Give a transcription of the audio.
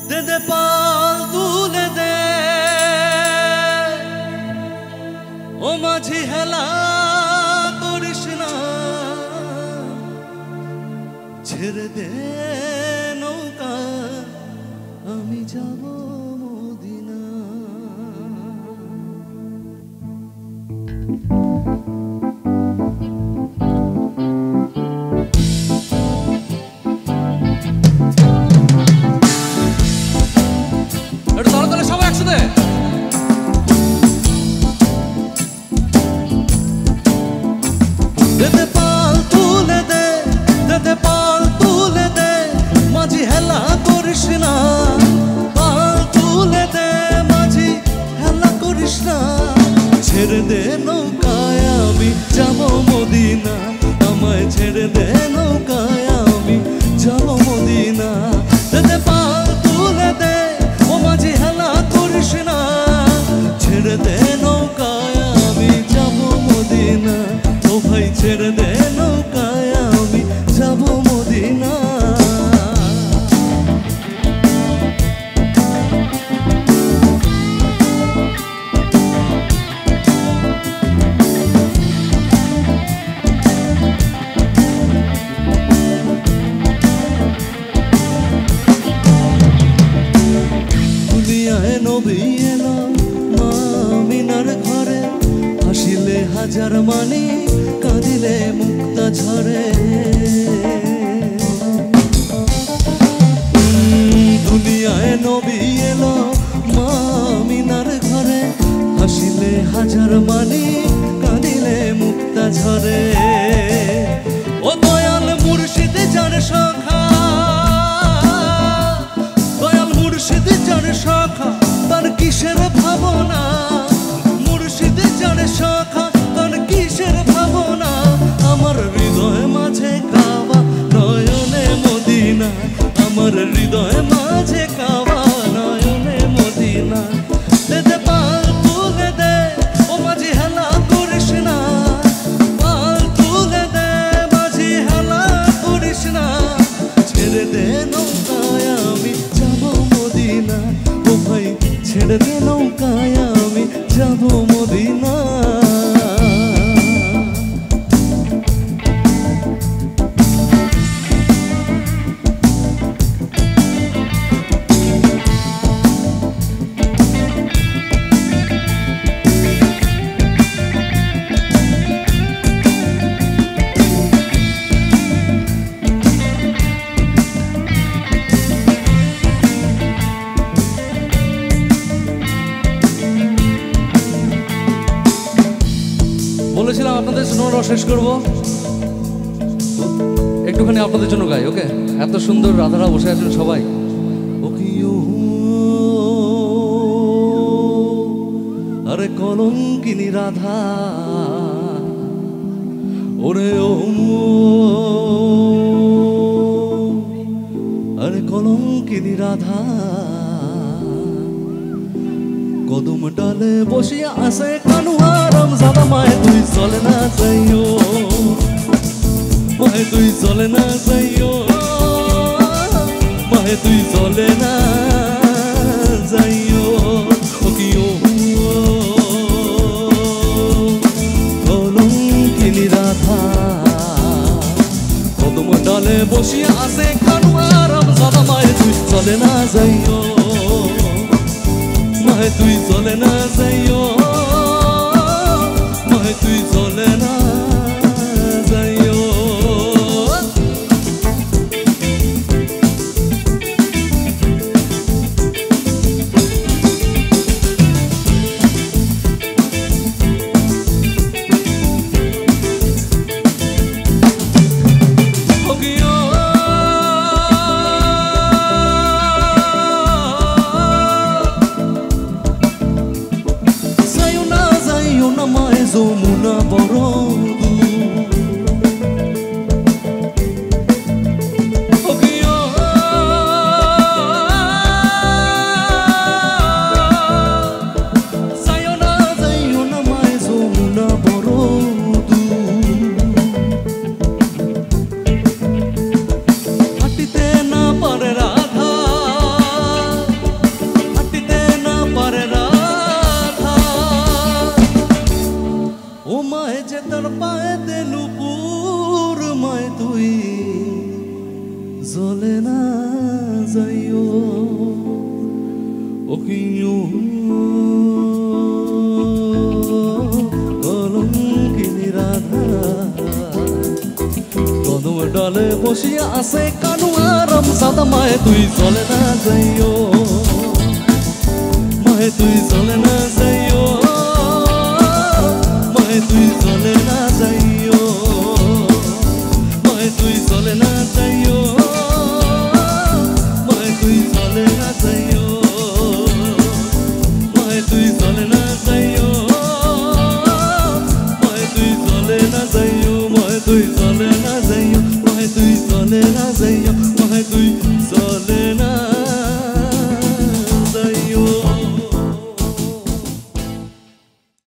দে দে পাল তুলে দে ও মাঝি হেলা করিস না ছেড়ে দে নৌকা আমি যাব মদিনা সবাই একসাথে দে দে পাল তুলে দে দে দে পাল তুলে দে মাঝি হেলা করিস না পাল তুলে দে মাঝি হেলা করিস না ছেড়ে দে নৌকায় আমি যাব মদিনা আমায় ছেড়ে দে নৌকায় আমি যাব মদিনা দে দে পাল তুলে দে ও মাঝি হেলা করিস না ছেড়ে দে নৌকায় আমি যাব মদিনা ও ভাই ছেড়ে দে নৌকায় আমি যাব মদিনা দুনিয়ায় নবী এলো মা আমিনার ঘরে হাসিলে হাজার মানি কাঁদিলে মুক্তা ঝরে দুনিয়ায় নবী এলো মা আমিনার ঘরে হাসিলে হাজার মানি কাঁদিলে মুক্তা ঝরে ও দয়াল মুর্শিদ যার সখা দয়াল মুর্শিদ যার সখা তার কিসের ভাবনা মুর্শিদ যার সখা তার কিসের ভাবনা আমার হৃদয় মাঝে কাবা নয়নে মদিনা আমার হৃদয় মাঝে কাবা নয়নে মদিনা দে দে পাল তুলে দে ও মাঝি হেলা করিস না পাল তুলে দে মাঝি হেলা করিস না ছেড়ে দে নৌকায় আমি যাব মদিনা ও ভাই ছেড়ে দে নৌকায় আমি যাব মদিনা বলেছিলাম আপনাদের জন্য শেষ করবো একটুখানি আপনাদের জন্য গাই ওকে এত সুন্দর রাধারা বসে আছেন সবাই আরে কলঙ্কিনী রাধা ওরে ও আরে কলঙ্কিনী রাধা কদম ডালে বসিয়া আসে কানুহারাম জাদা মায়ে তুই চলে না যাইও মায়ে তুই চলে না যাইও মায়ে তুই চলে না যাইও ও কি ও কলঙ্কিনী রাধা কদম ডালে বসিয়া আসে কানুহারাম জাদা মায়ে তুই চলে না যাইও মায়ে তুই চলে না যাইও মায়ে তুই চলে না যাইও যমুনা বড় হাঁটিতে না পারে রাধা ওকিও কলঙ্কিনী রাধা কদম ডালে বসিয়া আছে কানুয়ারাম সাদা মায়ে তুই চলে না যাইও মায়ে তুই চলে না যাইও মায়ে তুই চলে না যাইও মায়ে তুই চলে না যাইও মায়ে তুই চলে না যাইও